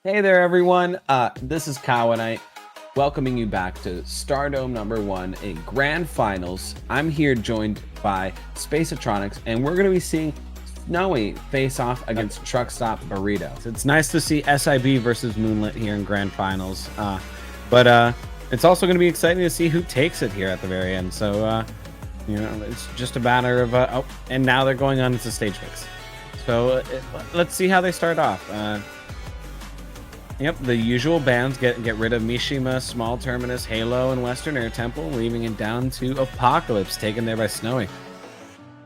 Hey there, everyone. This is Cowanite, welcoming you back to Stardome #1 in Grand Finals. I'm here joined by Spaceatronics, and we're going to be seeing Snowy face off against TrusckstopBurrito. It's nice to see SIB versus Moonlit here in Grand Finals, but it's also going to be exciting to see who takes it here at the very end. So, it's just a matter of oh, and now they're going on into stage mix. So let's see how they start off. Yep, the usual bans get rid of Mishima, Small Terminus, Halo, and Western Air Temple, leaving it down to Apocalypse, taken there by Snowy.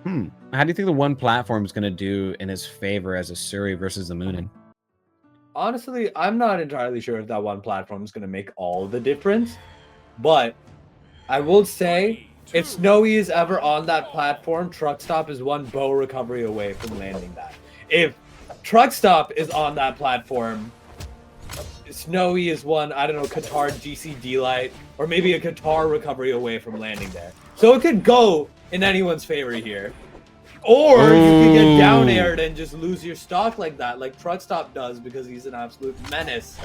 How do you think the one platform is going to do in his favor as a Suri versus the Moonin? Honestly, I'm not entirely sure if that one platform is going to make all the difference, but I will say if Snowy is ever on that platform, Truckstop is one bow recovery away from landing that. If Truckstop is on that platform, Snowy is one, I don't know, Qatar GCD light, or maybe a Qatar recovery away from landing there. So it could go in anyone's favor here. Or you could get down aired and just lose your stock like that, like Truckstop does, because he's an absolute menace.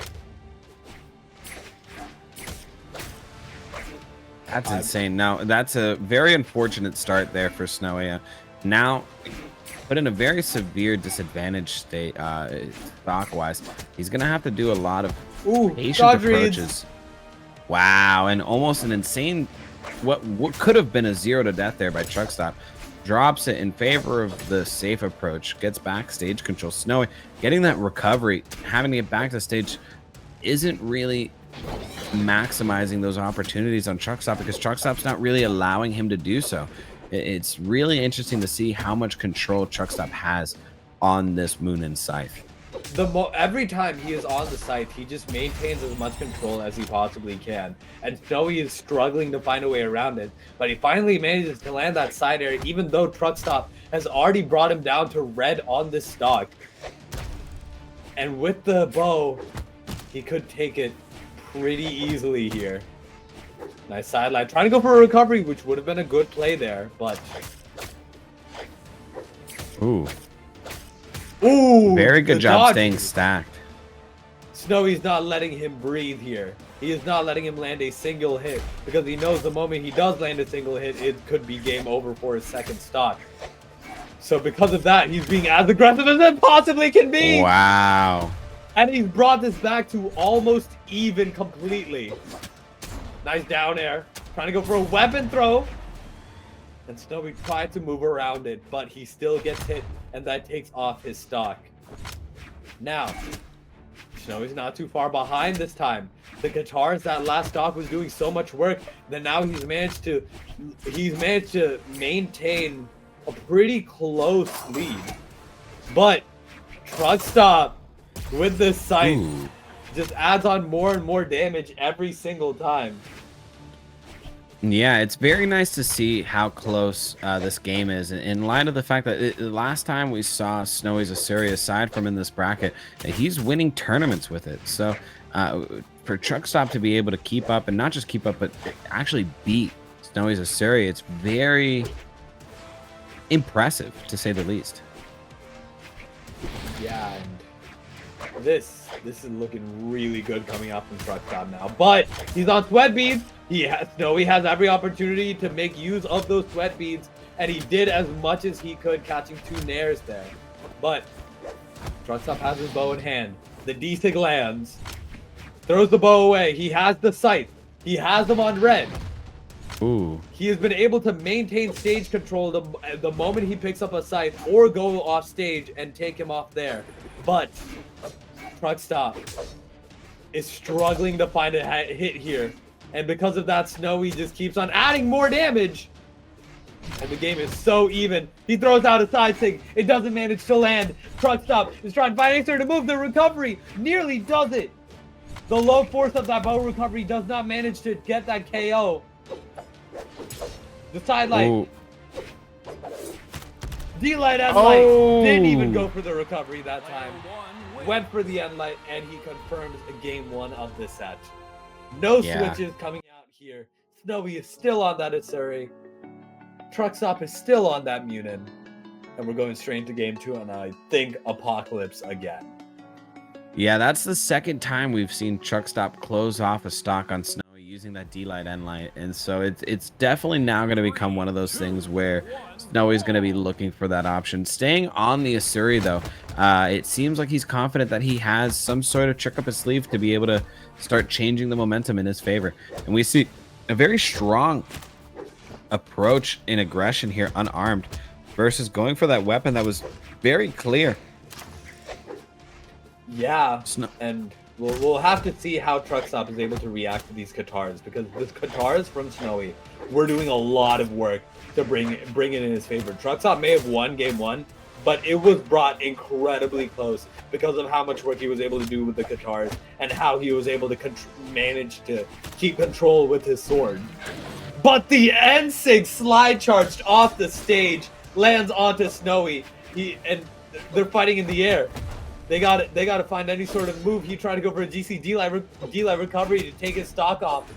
That's insane. Now, that's a very unfortunate start there for Snowy. Now, put in a very severe disadvantage state, stock-wise. He's going to have to do a lot of patient approaches. Wow, and almost an insane, what could have been a 0 to death there by Truckstop. Drops it in favor of the safe approach, gets back stage control. Snowy getting that recovery, having to get back to stage isn't really maximizing those opportunities on Truckstop because Truckstop's not really allowing him to do so. It's really interesting to see how much control Truckstop has on this Moonin scythe. Every time he is on the site, he just maintains as much control as he possibly can. And Snowy is struggling to find a way around it. But he finally manages to land that side air, even though Truckstop has already brought him down to red on this stock. And with the bow, he could take it pretty easily here. Nice sideline. Trying to go for a recovery, which would have been a good play there, but... Ooh, very good job staying stacked. Snowy's not letting him breathe here. He is not letting him land a single hit because he knows the moment he does land a single hit, it could be game over for his second stock. So because of that, he's being as aggressive as it possibly can be. Wow. And he's brought this back to almost even completely. Nice down air. Trying to go for a weapon throw. And Snowy tried to move around it, but he still gets hit, and that takes off his stock. Now, Snowy's not too far behind this time. The guitars, that last stock was doing so much work that now he's managed to maintain a pretty close lead. But Truckstop with this sight just adds on more and more damage every single time. Yeah, it's very nice to see how close this game is. In light of the fact that the last time we saw Snowy's Asuri, aside from in this bracket, he's winning tournaments with it. So for Truckstop to be able to keep up, and not just keep up, but actually beat Snowy's Asuri, it's very impressive, to say the least. Yeah, and this is looking really good coming out from Truckstop now. But he's on sweat beads. Snowy has every opportunity to make use of those sweat beads, and he did as much as he could, catching 2 nairs there. But Truckstop has his bow in hand. The D-Sig lands. Throws the bow away. He has the sight. He has them on red. Ooh. He has been able to maintain stage control the moment he picks up a scythe or go off stage and take him off there. But Truckstop is struggling to find a hit here. And because of that, Snowy just keeps on adding more damage. And the game is so even. He throws out a side sig. It doesn't manage to land. Truckstop is trying to find Acer to move the recovery. Nearly does it. The low force of that bow recovery does not manage to get that KO. The sideline. D-Light and Light didn't even go for the recovery that time. Went for the end light, and he confirms game 1 of this set. No switches coming out here. Snowy is still on that Asuri. Truckstop is still on that Munin. And we're going straight into game 2, and I think Apocalypse again. Yeah, that's the second time we've seen Truckstop close off a stock on Snowy using that D-Light N-Light. And so it's definitely now going to become one of those things where Snowy's going to be looking for that option. Staying on the Asuri, though, it seems like he's confident that he has some sort of trick up his sleeve to be able to start changing the momentum in his favor. And we see a very strong approach in aggression here, unarmed, versus going for that weapon that was very clear. Yeah, and we'll have to see how Truckstop is able to react to these Katars, because the Katars from Snowy were doing a lot of work to bring it in his favor. Truckstop may have won game 1, but it was brought incredibly close because of how much work he was able to do with the Katars and how he was able to manage to keep control with his sword. But the N6 slide charged off the stage, lands onto Snowy, and they're fighting in the air. They got to find any sort of move. He tried to go for a GC D-Light recovery to take his stock off.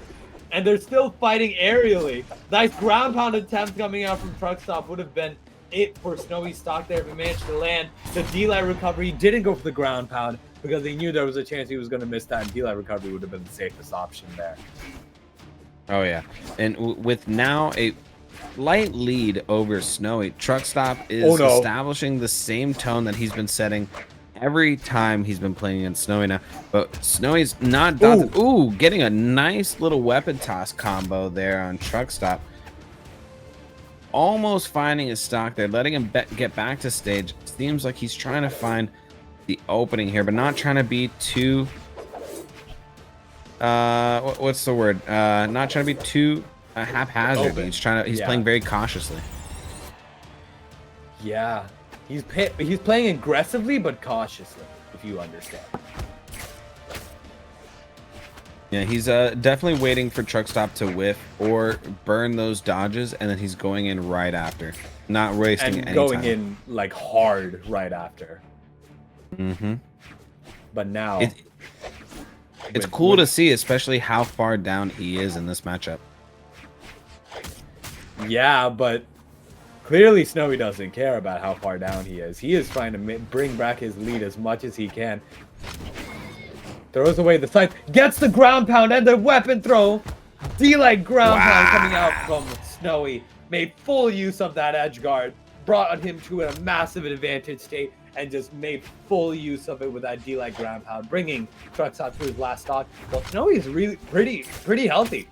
And they're still fighting aerially. Nice ground pound attempt coming out from Truckstop would have been it for Snowy's stock there if he managed to land. The D-Light recovery, he didn't go for the ground pound because he knew there was a chance he was going to miss that, and D-Light recovery would have been the safest option there. Oh, yeah. And with now a light lead over Snowy, Truckstop is establishing the same tone that he's been setting every time he's been playing against Snowy now. But Snowy's not daunted. Ooh, getting a nice little weapon toss combo there on Truckstop. Almost finding his stock there, letting him get back to stage. Seems like he's trying to find the opening here, but not trying to be too... what's the word? Not trying to be too haphazard. He's playing very cautiously. Yeah. He's playing aggressively but cautiously, if you understand. Yeah, he's definitely waiting for Truckstop to whiff or burn those dodges, and then he's going in right after, not wasting any time. Going in like hard right after. Mm-hmm. But now it's cool to see, especially how far down he is in this matchup. Yeah, but clearly Snowy doesn't care about how far down he is. He is trying to bring back his lead as much as he can. Throws away the scythe, gets the ground pound and the weapon throw. D-Light ground pound coming out from Snowy. Made full use of that edge guard. Brought him to a massive advantage state and just made full use of it with that D-Light ground pound, bringing Truckstop to his last stock. Well, Snowy is really pretty healthy.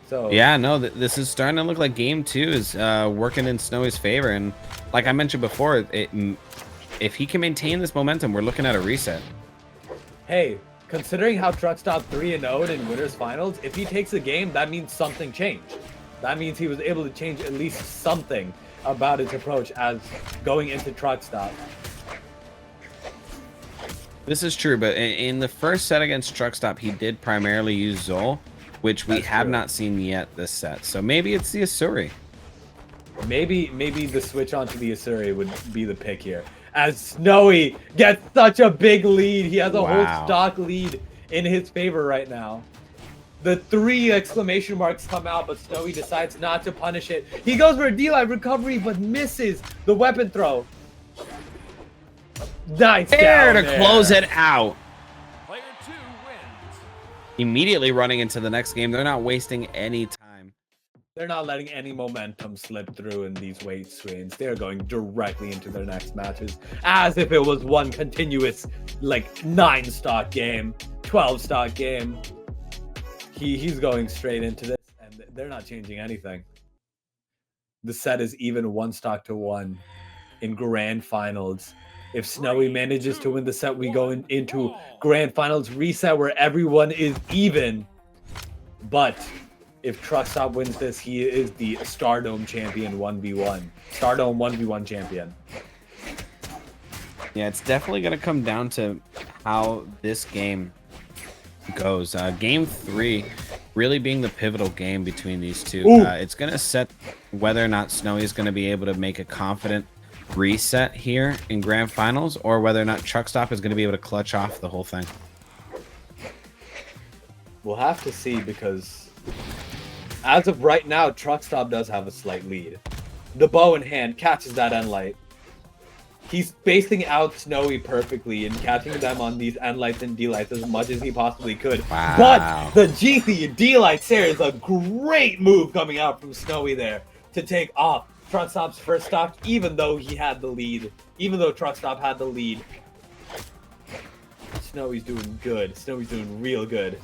So yeah, no, this is starting to look like game 2 is working in Snowy's favor. And like I mentioned before, if he can maintain this momentum, we're looking at a reset. Hey, considering how Truckstop 3-0'd in winners finals, if he takes a game, that means something changed. That means he was able to change at least something about his approach as going into Truckstop. This is true, but in the first set against Truckstop, he did primarily use Zol, which we have not seen yet this set. So maybe it's the Asuri. Maybe the switch onto the Asuri would be the pick here. As Snowy gets such a big lead. He has a whole stock lead in his favor right now. The 3 exclamation marks come out, but Snowy decides not to punish it. He goes for a D-Light recovery, but misses the weapon throw. Nice there to close it out. Player 2 wins. Immediately running into the next game. They're not wasting any time. They're not letting any momentum slip through in these weight swings. They're going directly into their next matches as if it was one continuous, like, 9 stock game, 12 stock game. He's going straight into this, and they're not changing anything. The set is even 1-1 in grand finals. If Snowy manages to win the set, we go into grand finals reset where everyone is even. But if Truckstop wins this, he is the Stardome champion 1v1. Stardome 1v1 champion. Yeah, it's definitely going to come down to how this game goes. Game 3 really being the pivotal game between these two. It's going to set whether or not Snowy is going to be able to make a confident reset here in grand finals, or whether or not Truckstop is going to be able to clutch off the whole thing. We'll have to see, because as of right now, Truckstop does have a slight lead. The bow in hand catches that N-Light. he's spacing out Snowy perfectly and catching them on these N lights and D lights as much as he possibly could. Wow. But the GC D lights there is a great move coming out from Snowy there to take off Truckstop's first stock, even though he had the lead. Even though Truckstop had the lead. Snowy's doing good. Snowy's doing real good.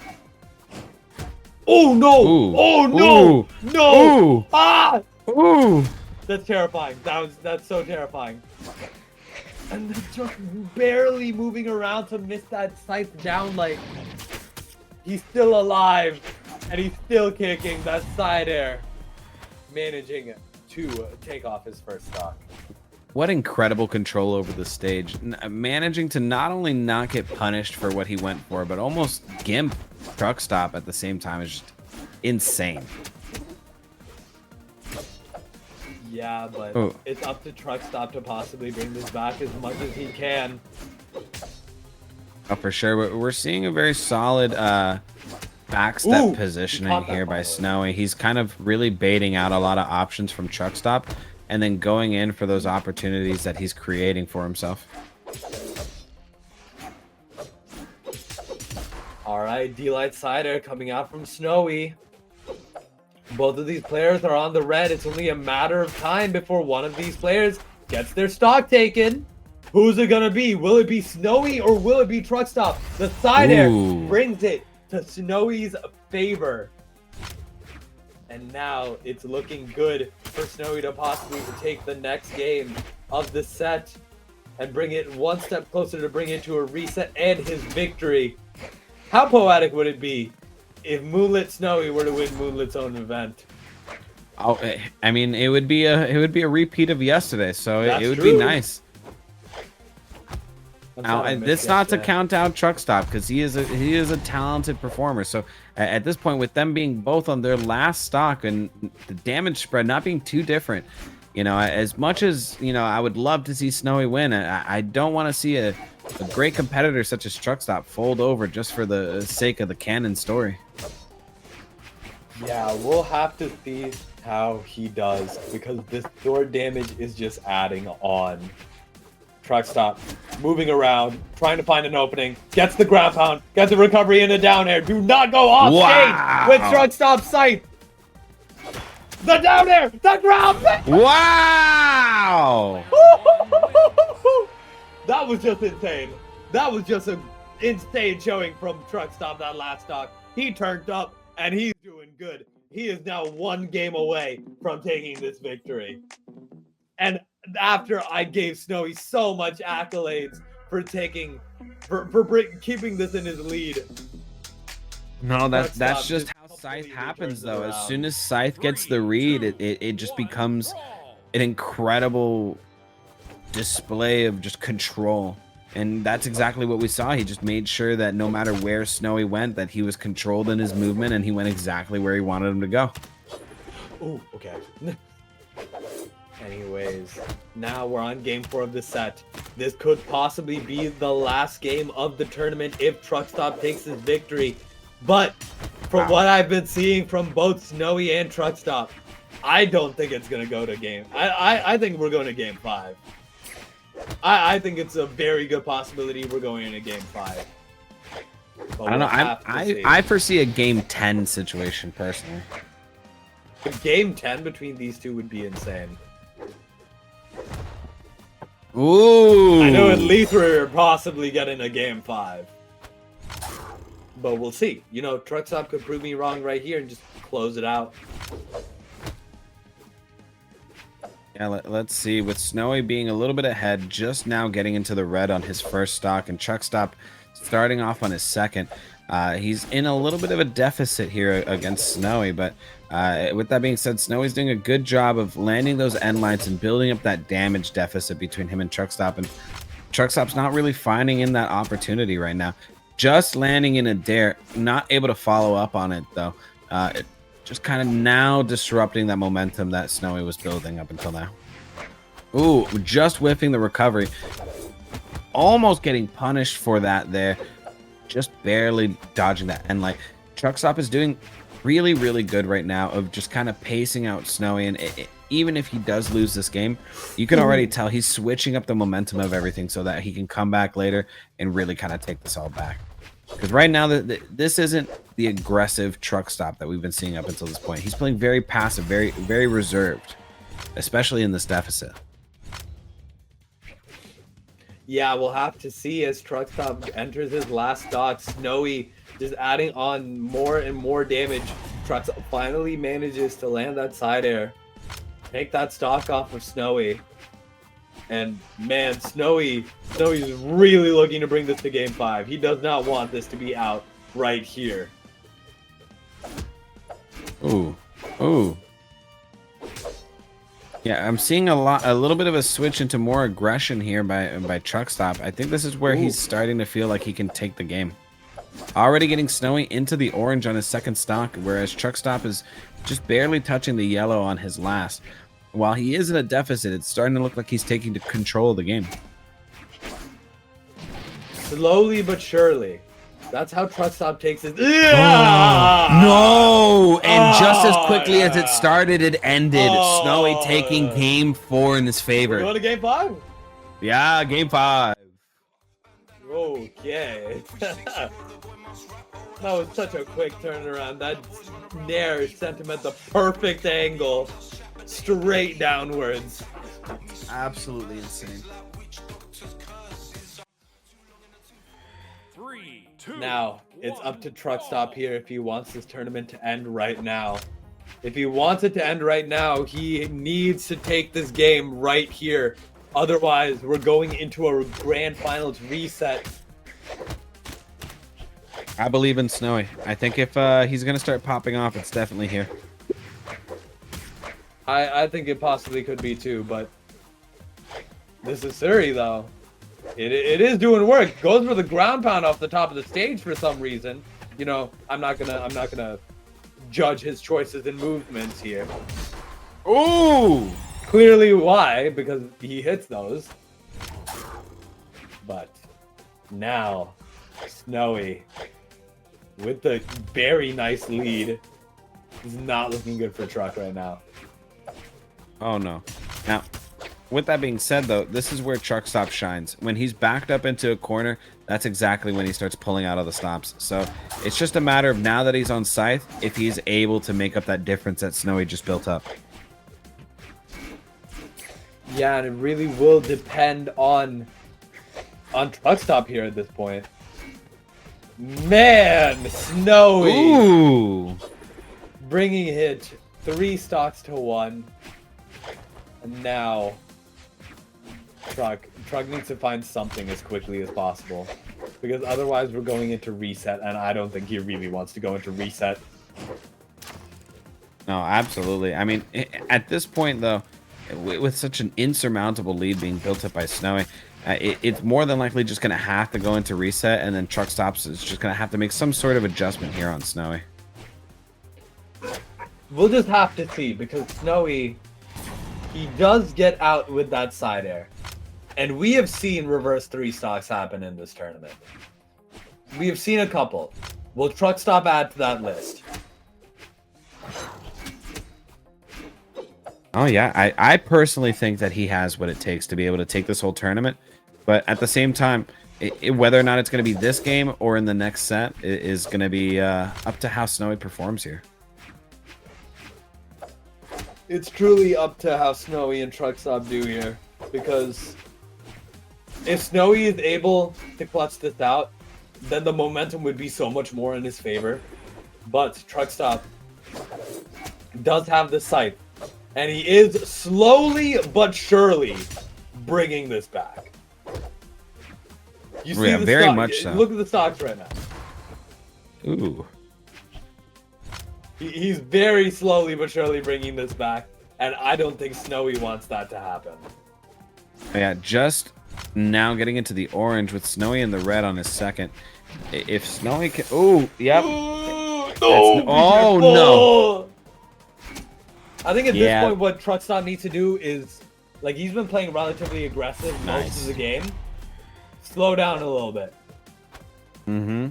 Oh no! Ooh. Oh no! Ooh. No! Ooh. Ah! Ooh. That's terrifying. That's so terrifying. And they're just barely moving around to miss that scythe down. Like he's still alive, and he's still kicking that side air, managing to take off his first stock. What incredible control over the stage. Managing to not only not get punished for what he went for, but almost gimp Truckstop at the same time is just insane. Yeah, but it's up to Truckstop to possibly bring this back as much as he can. Oh, for sure. We're seeing a very solid backstep positioning here by Snowy. He's kind of really baiting out a lot of options from Truckstop and then going in for those opportunities that he's creating for himself. All right, D-Light Cider coming out from Snowy. Both of these players are on the red. It's only a matter of time before one of these players gets their stock taken. Who's it gonna be? Will it be Snowy or will it be Truckstop? The side air brings it to Snowy's favor. And now it's looking good for Snowy to possibly take the next game of the set and bring it one step closer to bring it to a reset and his victory. How poetic would it be if Moonlit Snowy were to win Moonlit's own event? Oh, I mean, it would be a repeat of yesterday, so it would be nice. Now, this not to count out Truckstop because he is a talented performer. So at this point, with them being both on their last stock and the damage spread not being too different, you know, as much as I would love to see Snowy win, I don't want to see a great competitor such as Truckstop fold over just for the sake of the canon story. Yeah, we'll have to see how he does because this sword damage is just adding on. Truckstop moving around, trying to find an opening, gets the ground pound, gets the recovery in the down air. Do not go off stage with Truckstop's sight. The down air, the ground pound. Wow! That was just insane. That was just an insane showing from Truckstop that last stock. He turned up and he's doing good. He is now one game away from taking this victory. And after I gave Snowy so much accolades for keeping this in his lead. No, that's just how Scythe happens, though. As soon as Scythe gets the read, it just becomes an incredible display of just control. And that's exactly what we saw. He just made sure that no matter where Snowy went, that he was controlled in his movement and he went exactly where he wanted him to go. Oh, okay. Anyways, now we're on game 4 of the set. This could possibly be the last game of the tournament if Truckstop takes his victory. But from what I've been seeing from both Snowy and Truckstop, I don't think it's going to go to game. I think we're going to game 5. I think it's a very good possibility we're going into game 5. But I don't know. I foresee a game 10 situation personally. A game 10 between these two would be insane. Ooh! I know at least we're possibly getting a game 5. But we'll see. You know, Truckstop could prove me wrong right here and just close it out. Yeah, let's see. With Snowy being a little bit ahead, just now getting into the red on his first stock, and Truckstop starting off on his second. He's in a little bit of a deficit here against Snowy, but with that being said, Snowy's doing a good job of landing those end lights and building up that damage deficit between him and Truckstop, and Truckstop's not really finding in that opportunity right now. Just landing in a dare, not able to follow up on it, though. Just kind of now disrupting that momentum that Snowy was building up until now. Ooh, just whiffing the recovery. Almost getting punished for that there. Just barely dodging that. And like, Truckstop is doing really, really good right now of just kind of pacing out Snowy. And even if he does lose this game, you can already tell he's switching up the momentum of everything so that he can come back later and really kind of take this all back. Because right now, this isn't the aggressive truck stop that we've been seeing up until this point. He's playing very passive, very reserved, especially in this deficit. Yeah, we'll have to see as Truckstop enters his last stock. Snowy just adding on more and more damage. Truckstop finally manages to land that side air. Take that stock off of Snowy. And man, Snowy's really looking to bring this to game 5. He does not want this to be out right here. Ooh. Yeah, I'm seeing a little bit of a switch into more aggression here by Truckstop. I think this is where he's starting to feel like he can take the game. Already getting Snowy into the orange on his second stock, whereas Truckstop is just barely touching the yellow on his last. While he is in a deficit, it's starting to look like he's taking control of the game. Slowly but surely. That's how Truckstop takes it. No! And just as quickly as it started, it ended. Snowy taking game 4 in his favor. We're going to game 5? Yeah, game 5. Okay. That was such a quick turnaround. That Nair sent him at the perfect angle. Straight downwards. Absolutely insane. Now, it's up to Truckstop here if he wants this tournament to end right now. If he wants it to end right now, he needs to take this game right here. Otherwise, we're going into a grand finals reset. I believe in Snowy. I think if he's going to start popping off, it's definitely here. I think it possibly could be too, but this is Suri though. It is doing work. Goes for the ground pound off the top of the stage for some reason. You know, I'm not gonna judge his choices and movements here. Ooh! Clearly why, because he hits those. But now Snowy with the very nice lead is not looking good for Truck right now. Oh no. Now, with that being said, though, this is where Truckstop shines. When he's backed up into a corner, that's exactly when he starts pulling out of the stops. So it's just a matter of now that he's on Scythe, if he's able to make up that difference that Snowy just built up. Yeah, and it really will depend on Truckstop here at this point. Man, Snowy! Ooh! Bringing it 3 stocks to 1. And now Truck needs to find something as quickly as possible, because otherwise we're going into reset, and I don't think he really wants to go into reset. No, absolutely. I mean, at this point, though, with such an insurmountable lead being built up by Snowy, it's more than likely just going to have to go into reset, and then Truckstops is just going to have to make some sort of adjustment here on Snowy. We'll just have to see, because Snowy, he does get out with that side air. And we have seen reverse 3 stocks happen in this tournament. We have seen a couple. Will Truckstop add to that list? Oh, yeah. I personally think that he has what it takes to be able to take this whole tournament. But at the same time, whether or not it's going to be this game or in the next set is going to be up to how Snowy performs here. It's truly up to how Snowy and Truckstop do here. Because if Snowy is able to clutch this out, then the momentum would be so much more in his favor. But Truckstop does have the sight. And he is slowly but surely bringing this back. You see the very stock, much so. Look at the stocks right now. Ooh. He's very slowly but surely bringing this back. And I don't think Snowy wants that to happen. Yeah, just now getting into the orange with Snowy and the red on his second. If Snowy can... Ooh, yep. Oh, no. I think at this point, what Truckstop needs to do is, like, he's been playing relatively aggressive most of the game. Slow down a little bit. Mm-hmm.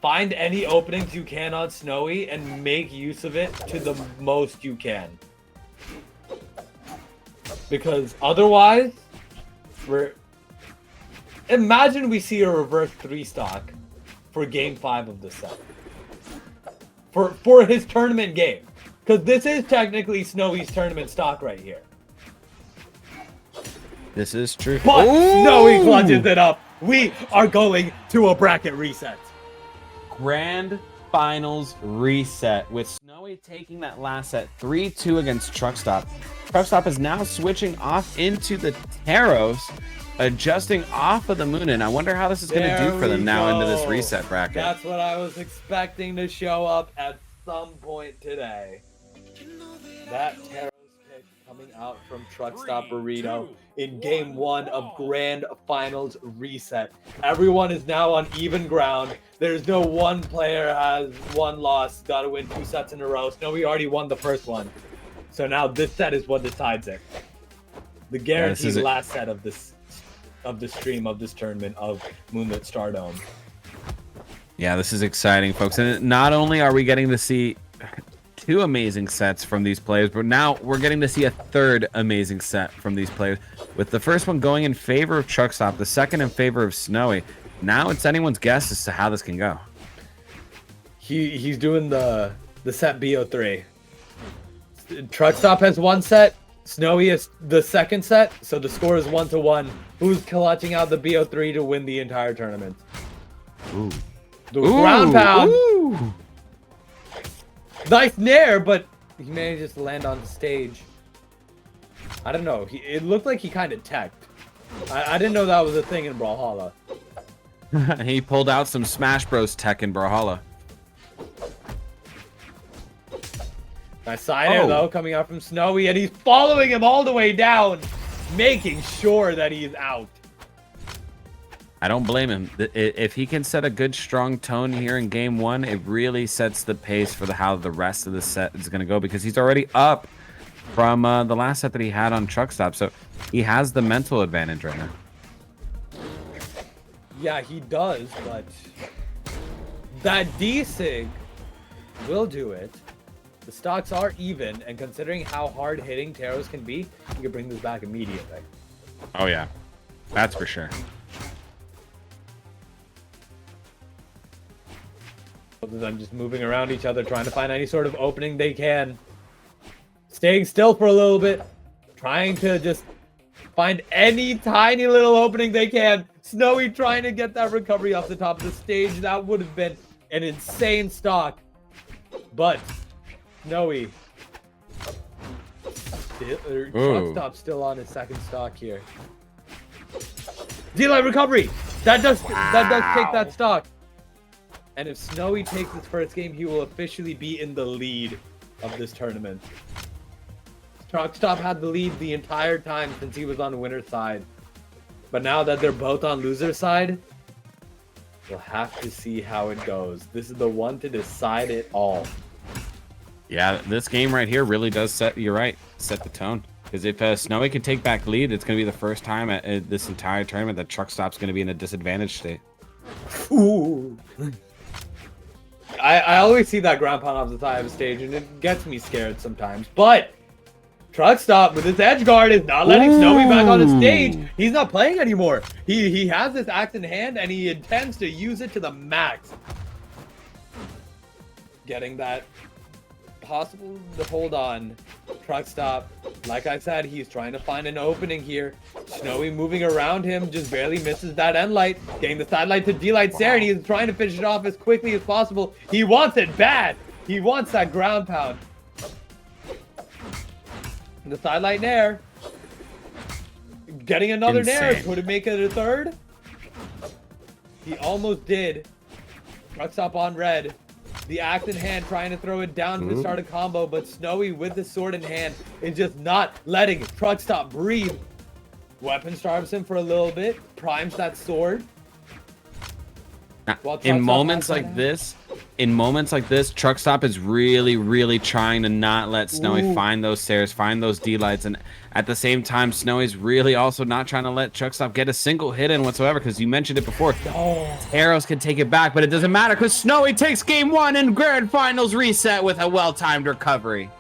Find any openings you can on Snowy and make use of it to the most you can. Because otherwise, imagine we see a reverse 3-stock for game 5 of the set. For his tournament game. Because this is technically Snowy's tournament stock right here. This is true. But Snowy clutches it up. We are going to a bracket reset. Grand Finals reset with Snowy taking that last set 3-2 against Truckstop. Truckstop is now switching off into the Taros, adjusting off of the Moon, and I wonder how this is going to do for them now into this reset bracket. That's what I was expecting to show up at some point today. That Taros pick coming out from TrusckstopBurrito in game 1 of Grand Finals reset. Everyone is now on even ground. There's no one player has one loss, got to win 2 sets in a row. Snowy already won the first one. So now this set is what decides it. The guaranteed last set of this stream of this tournament of Moonlit Stardome. Yeah, this is exciting, folks. And not only are we getting to see 2 amazing sets from these players, but now we're getting to see a 3rd amazing set from these players, with the first one going in favor of Truckstop, the second in favor of Snowy. Now it's anyone's guess as to how this can go. He's doing the set BO3. Truckstop has 1 set, Snowy is the 2nd set, so the score is 1-1. Who's clutching out the BO3 to win the entire tournament? Ooh. The ground pound. Ooh. Nice nair, but he manages to land on the stage. I don't know. It looked like he kind of teched. I didn't know that was a thing in Brawlhalla. He pulled out some Smash Bros tech in Brawlhalla. Nice side air, though, coming out from Snowy, and he's following him all the way down, making sure that he's out. I don't blame him. If he can set a good, strong tone here in game 1, it really sets the pace for how the rest of the set is going to go, because he's already up from the last set that he had on Truckstop. So he has the mental advantage right now. Yeah, he does, but that D-Sig will do it. The stocks are even, and considering how hard-hitting Taros can be, you can bring this back immediately. Oh, yeah. That's for sure. Both of them just moving around each other, trying to find any sort of opening they can. Staying still for a little bit, trying to just find any tiny little opening they can. Snowy trying to get that recovery off the top of the stage. That would have been an insane stock. But Snowy, Truckstop still on his 2nd stock here. D-Light recovery. That does take that stock. And if Snowy takes his first game, he will officially be in the lead of this tournament. Truckstop had the lead the entire time since he was on the winner's side. But now that they're both on loser's side, we'll have to see how it goes. This is the one to decide it all. Yeah, this game right here really does set, you're right, set the tone. Because if Snowy can take back lead, it's going to be the first time at this entire tournament that Truckstop's going to be in a disadvantaged state. Ooh. I always see that ground pound off the side of the stage, and it gets me scared sometimes. But Truckstop with his edge guard is not letting Snowy back on the stage. He's not playing anymore. He has this axe in hand, and he intends to use it to the max. Getting that possible to hold on. Truckstop, like I said, he's trying to find an opening here. Snowy moving around him, just barely misses that end light. Getting the side light to D-Light Sarah, and he's trying to finish it off as quickly as possible. He wants it bad. He wants that ground pound. The side light nair. Getting another nair. Could it make it a 3rd? He almost did. Truckstop on red. The axe in hand, trying to throw it down to start a combo, but Snowy with the sword in hand is just not letting Truckstop breathe. Weapon starves him for a little bit, primes that sword. In moments like this, Truckstop is really trying to not let Snowy find those stairs, find those D-lights, and at the same time, Snowy's really also not trying to let Truckstop get a single hit in whatsoever, because you mentioned it before. Taros can take it back, but it doesn't matter because Snowy takes game 1 in Grand Finals reset with a well-timed recovery.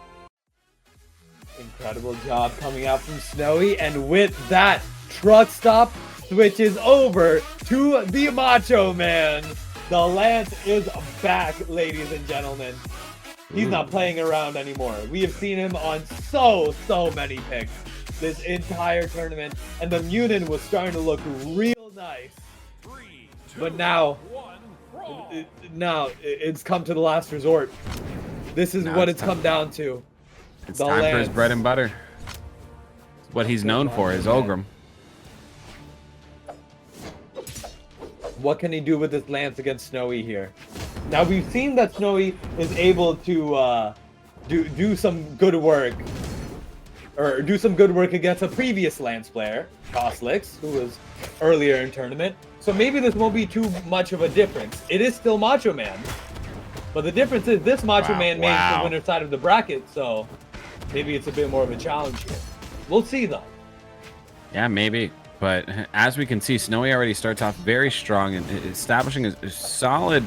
Incredible job coming out from Snowy, and with that, Truckstop switches over to the Macho Man. The Lance is back, ladies and gentlemen. He's not playing around anymore. We have seen him on so many picks this entire tournament, and the Munin was starting to look real nice. But now it's come to the last resort. This is what it's come down to. It's time for his bread and butter. What he's known for is Ogrim. What can he do with this Lance against Snowy here? Now we've seen that Snowy is able to do some good work, or do some good work against a previous Lance player, Cosolix, who was earlier in tournament. So maybe this won't be too much of a difference. It is still Macho Man, but the difference is this Macho Man made the winner side of the bracket, so maybe it's a bit more of a challenge here. We'll see though. Yeah, maybe. But as we can see, Snowy already starts off very strong and establishing a solid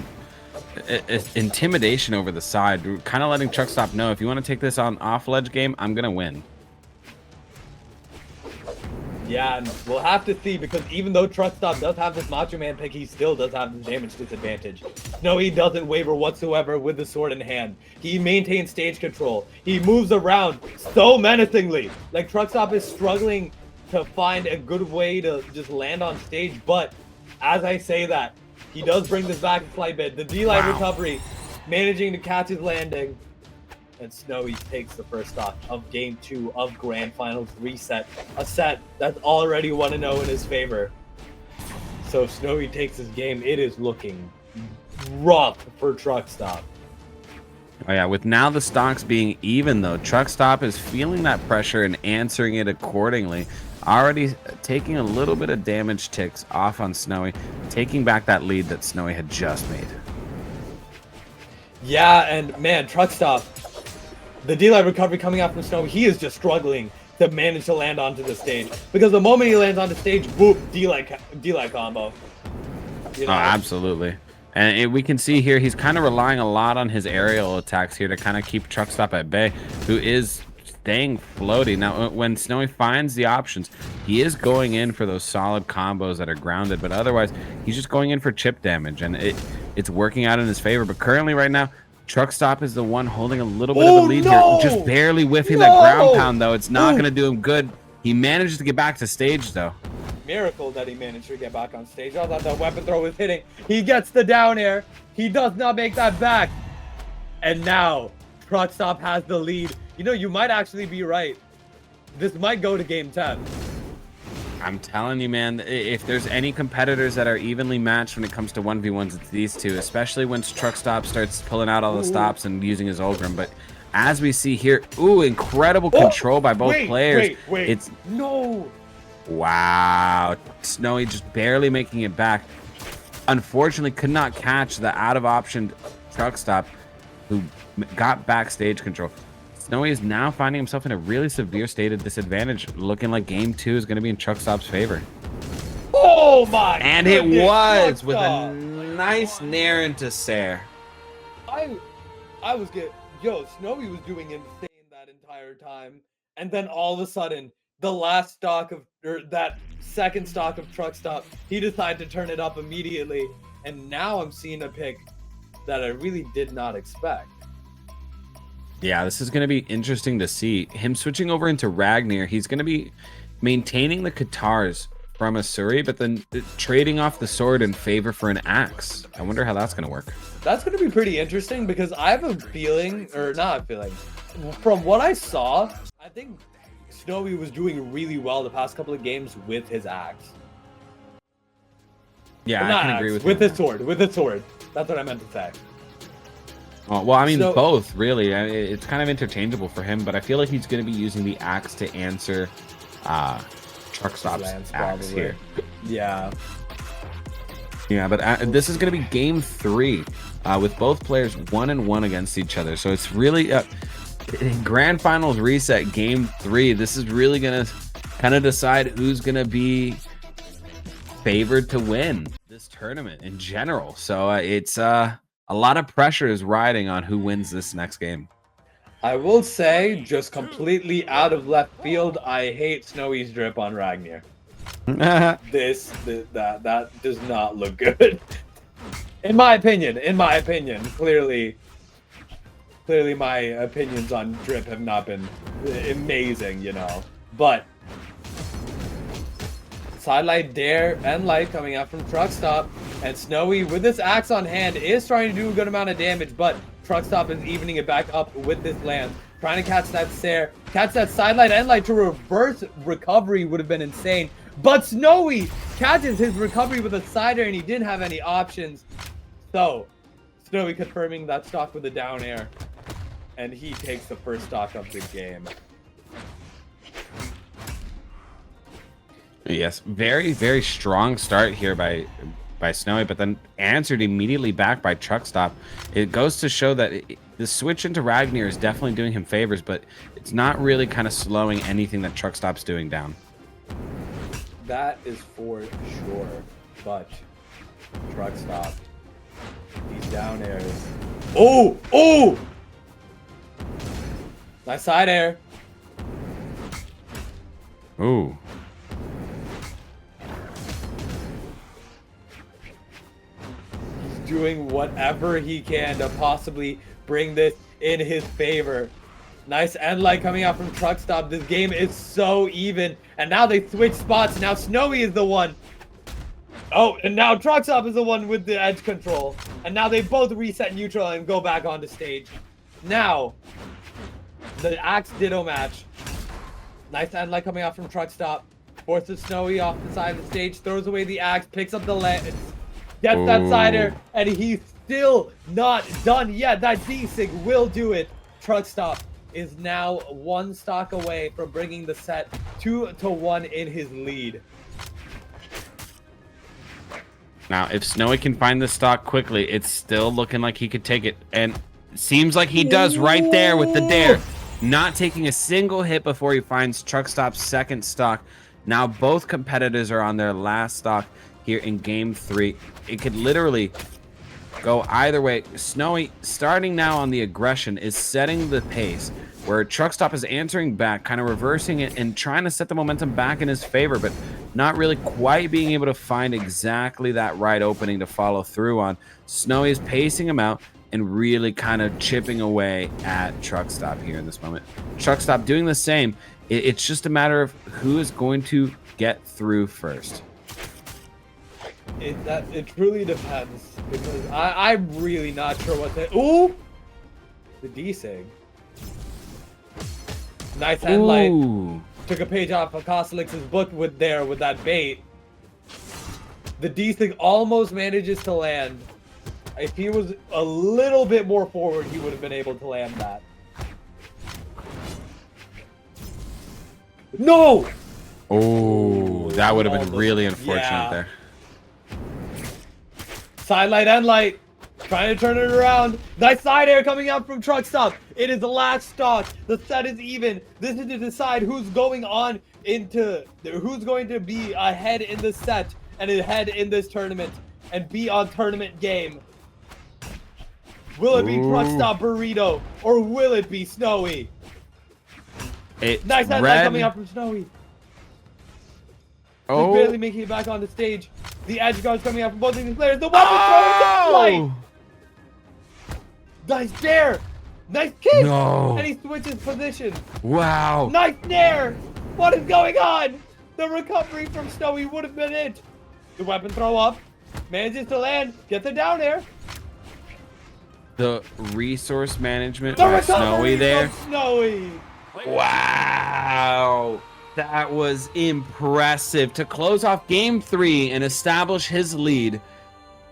intimidation over the side. We're kind of letting Truckstop know, if you want to take this on off-ledge game, I'm going to win. Yeah, and we'll have to see, because even though Truckstop does have this Macho Man pick, he still does have the damage disadvantage. No, he doesn't waver whatsoever with the sword in hand. He maintains stage control. He moves around so menacingly. Like, Truckstop is struggling to find a good way to just land on stage, but as I say that, he does bring this back a slight bit. The D-Light recovery, managing to catch his landing, and Snowy takes the first stock of Game 2 of Grand Finals reset, a set that's already 1-0 in his favor. So Snowy takes his game. It is looking rough for Truckstop. Oh yeah, with now the stocks being even though, Truckstop is feeling that pressure and answering it accordingly. Already taking a little bit of damage ticks off on Snowy, taking back that lead that Snowy had just made. Yeah, and man, Truckstop, the D-Light recovery coming out from Snowy, he is just struggling to manage to land onto the stage. Because the moment he lands on the stage, boop, D-Light combo. You know? Oh, absolutely. And we can see here, he's kind of relying a lot on his aerial attacks here to kind of keep Truckstop at bay, who is staying floaty. Now, when Snowy finds the options, he is going in for those solid combos that are grounded, but otherwise, he's just going in for chip damage, and it's working out in his favor. But currently, right now, Truckstop is the one holding a little bit of a lead here, just barely whiffing that ground pound, though. It's not going to do him good. He manages to get back to stage, though. Miracle that he managed to get back on stage. I thought that weapon throw was hitting. He gets the down air. He does not make that back. And now, Truckstop has the lead. You know, you might actually be right. This might go to Game 10. I'm telling you, man, if there's any competitors that are evenly matched when it comes to 1v1s, it's these two, especially once Truckstop starts pulling out all the stops and using his Ogrim. But as we see here, incredible control by both players. It's no. Wow, Snowy just barely making it back. Unfortunately, could not catch the out-of-option Truckstop, who got backstage control. Snowy is now finding himself in a really severe state of disadvantage, looking like Game 2 is going to be in Truckstop's favor. Oh my! And it was with a nice nair into Sair. I was getting, Snowy was doing insane that entire time, and then all of a sudden, the last stock of, or that second stock of Truckstop, he decided to turn it up immediately, and now I'm seeing a pick that I really did not expect. Yeah, this is going to be interesting to see. Him switching over into Ragnar, he's going to be maintaining the Katars from Asuri, but then trading off the sword in favor for an axe. I wonder how that's going to work. That's going to be pretty interesting, because I have a feeling, or not a feeling, from what I saw, I think Snowy was doing really well the past couple of games with his axe. Yeah, I can agree with you. His sword, with his sword. That's what I meant to say. Oh, well, I mean, both, really. It's kind of interchangeable for him, but I feel like he's going to be using the axe to answer Truckstop's axe here. Yeah. Yeah, but this is going to be Game 3 with both players 1-1 against each other. So it's really Grand Finals reset Game 3. This is really going to kind of decide who's going to be favored to win this tournament in general. So it's a lot of pressure is riding on who wins this next game. I will say, just completely out of left field, I hate Snowy's drip on Ragnar. That does not look good. In my opinion. Clearly my opinions on drip have not been amazing, you know. But sidelight dare and light coming out from Truckstop, and Snowy with this axe on hand is trying to do a good amount of damage, but Truckstop is evening it back up with this land, trying to catch that Sare, catch that sidelight and light to reverse recovery would have been insane, but Snowy catches his recovery with a sider and he didn't have any options. So Snowy confirming that stock with a down air, and he takes the first stock of the game. Yes, very, very strong start here by Snowy, but then answered immediately back by Truckstop. It goes to show that the switch into Ragnar is definitely doing him favors, but it's not really kind of slowing anything that Truckstop's doing down. That is for sure, but Truckstop, these down airs. Oh! Nice side air. Ooh. Doing whatever he can to possibly bring this in his favor. Nice end light coming out from Truckstop. This game is so even, and now they switch spots. Now Snowy is the one. Oh, and now Truckstop is the one with the edge control, and now they both reset neutral and go back onto stage. Now the axe ditto match. Nice end light coming out from Truckstop. Forces Snowy off the side of the stage, throws away the axe, picks up the lance, gets that sider, and he's still not done yet. That D-Sig will do it. Truckstop is now one stock away from bringing the set 2-1 in his lead. Now, if Snowy can find the stock quickly, it's still looking like he could take it. And it seems like he does right there with the dare. Not taking a single hit before he finds Truckstop's second stock. Now both competitors are on their last stock here in game 3. It could literally go either way. Snowy, starting now on the aggression, is setting the pace, where Truckstop is answering back, kind of reversing it and trying to set the momentum back in his favor, but not really quite being able to find exactly that right opening to follow through on. Snowy is pacing him out and really kind of chipping away at Truckstop here in this moment. Truckstop doing the same. It's just a matter of who is going to get through first. It truly depends, because I'm really not sure what the... Ooh! The D-Sig. Nice end light. Took a page off of Cosolix's book with that bait. The D-Sig almost manages to land. If he was a little bit more forward, he would have been able to land that. No! Oh, that would have been really unfortunate there. Side light, end light. Trying to turn it around. Nice side air coming out from Truckstop. It is the last stock. The set is even. This is to decide who's going to be ahead in the set and ahead in this tournament and be on tournament game. Will it be TrusckstopBurrito or will it be Snowy? Nice head light coming out from Snowy. He's barely making it back on the stage. The edge guards coming out from both of these players. The weapon throwing down light. Nice dare. Nice kick. No. And he switches position. Wow. Nice dare. What is going on? The recovery from Snowy would have been it. The weapon throw up. Manages to land. Get the down air. The resource management by Snowy there. Snowy. Wow. That was impressive to close off game 3 and establish his lead.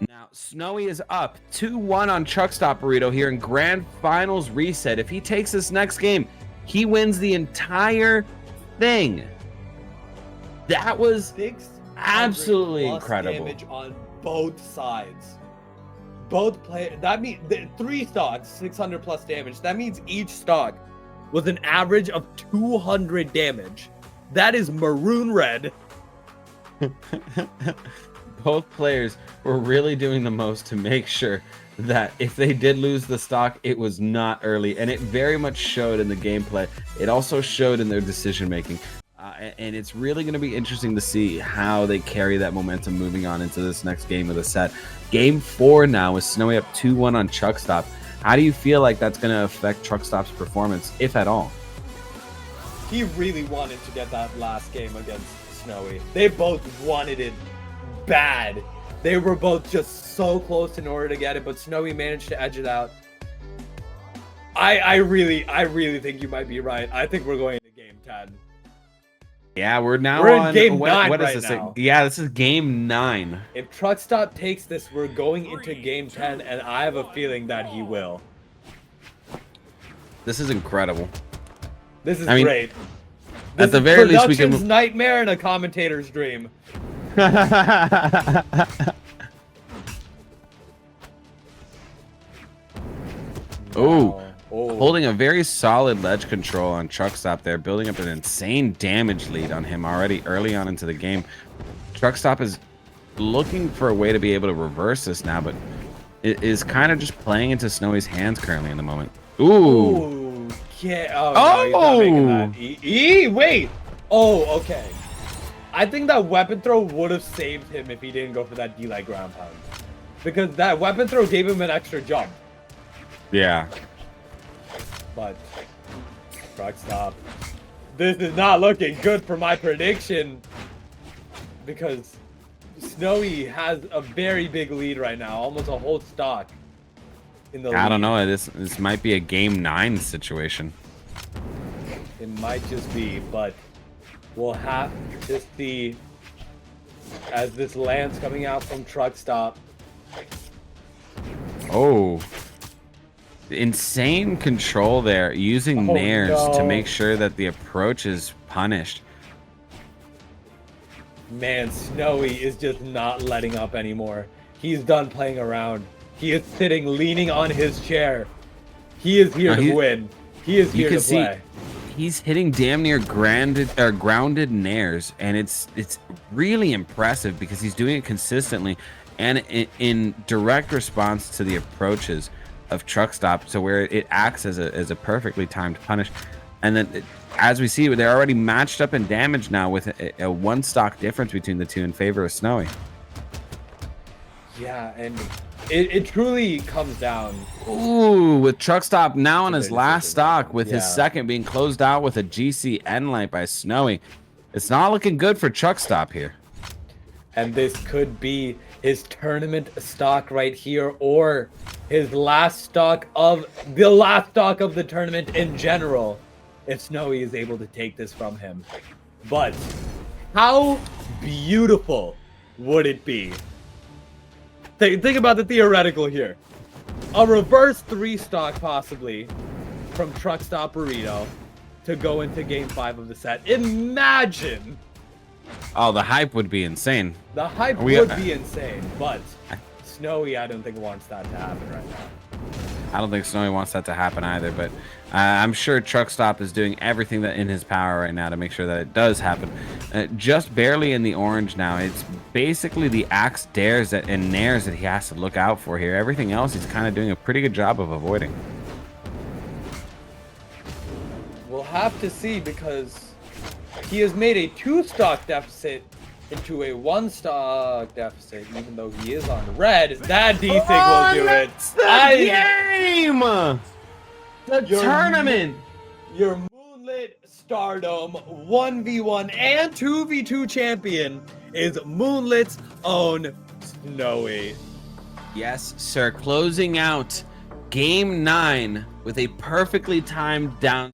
Now, Snowy is up 2-1 on TrusckstopBurrito here in Grand Finals reset. If he takes this next game, he wins the entire thing. That was absolutely incredible. Damage on both sides. Both players. That means 3 stocks, 600 plus damage. That means each stock was an average of 200 damage. That is maroon red. both players were really doing the most to make sure that if they did lose the stock, it was not early, and it very much showed in the gameplay. It also showed in their decision making. And it's really going to be interesting to see how they carry that momentum moving on into this next game of the set. Game 4 now with Snowy up 2-1 on Truckstop. How do you feel like that's going to affect Truckstop's performance, if at all? He really wanted to get that last game against Snowy. They both wanted it bad. They were both just so close in order to get it, but Snowy managed to edge it out. I really think you might be right. I think we're going to game 10. Yeah, we're in on game 9 what is right this? now. Yeah, this is game 9. If Truckstop takes this, we're going into game 10, and I have a feeling that he will. This is incredible. This is I mean, great. At the very least, we can. Production's nightmare and a commentator's dream. Oh. Oh. Holding a very solid ledge control on Truckstop there, building up an insane damage lead on him already early on into the game. Truckstop is looking for a way to be able to reverse this now, but it is kind of just playing into Snowy's hands currently in the moment. Ooh. Yeah. Oh, no, he's not making that. Wait. Oh, okay. I think that weapon throw would have saved him if he didn't go for that D-like ground pound. Because that weapon throw gave him an extra jump. Yeah. But Truckstop, this is not looking good for my prediction, because Snowy has a very big lead right now, almost a whole stock in the lead. I don't know. This might be a game 9 situation. It might just be, but we'll have to see as this lands coming out from Truckstop. Oh. Insane control there, using nairs to make sure that the approach is punished. Man, Snowy is just not letting up anymore. He's done playing around. He is sitting, leaning on his chair. He is here to win. He is here to play. He's hitting damn near grounded nairs, and it's really impressive because he's doing it consistently and in direct response to the approaches of Truckstop, so where it acts as a perfectly timed punish. And then as we see, they're already matched up in damage now with a 1 stock difference between the two in favor of Snowy. Yeah, and it truly comes down. Ooh, with Truckstop now on his last stock, with his second being closed out with a GC end light by Snowy. It's not looking good for Truckstop here. And this could be his tournament stock right here, or his last stock of the tournament in general, if Snowy is able to take this from him. But how beautiful would it be? Think about the theoretical here. A reverse 3 stock possibly from TrusckstopBurrito to go into game 5 of the set. Imagine! Oh, the hype would be insane. The hype would be insane, but Snowy, I don't think wants that to happen right now. I don't think Snowy wants that to happen either, but I'm sure Truckstop is doing everything that in his power right now to make sure that it does happen. Just barely in the orange now. It's basically the axe dares and nairs that he has to look out for here. Everything else he's kind of doing a pretty good job of avoiding. We'll have to see, because he has made a 2-stock deficit into a 1-stock deficit, even though he is on the red. That D-Sig will do it. Game! The tournament! Your Moonlit Stardome 1v1 and 2v2 champion is Moonlit's own Snowy. Yes, sir. Closing out game 9 with a perfectly timed down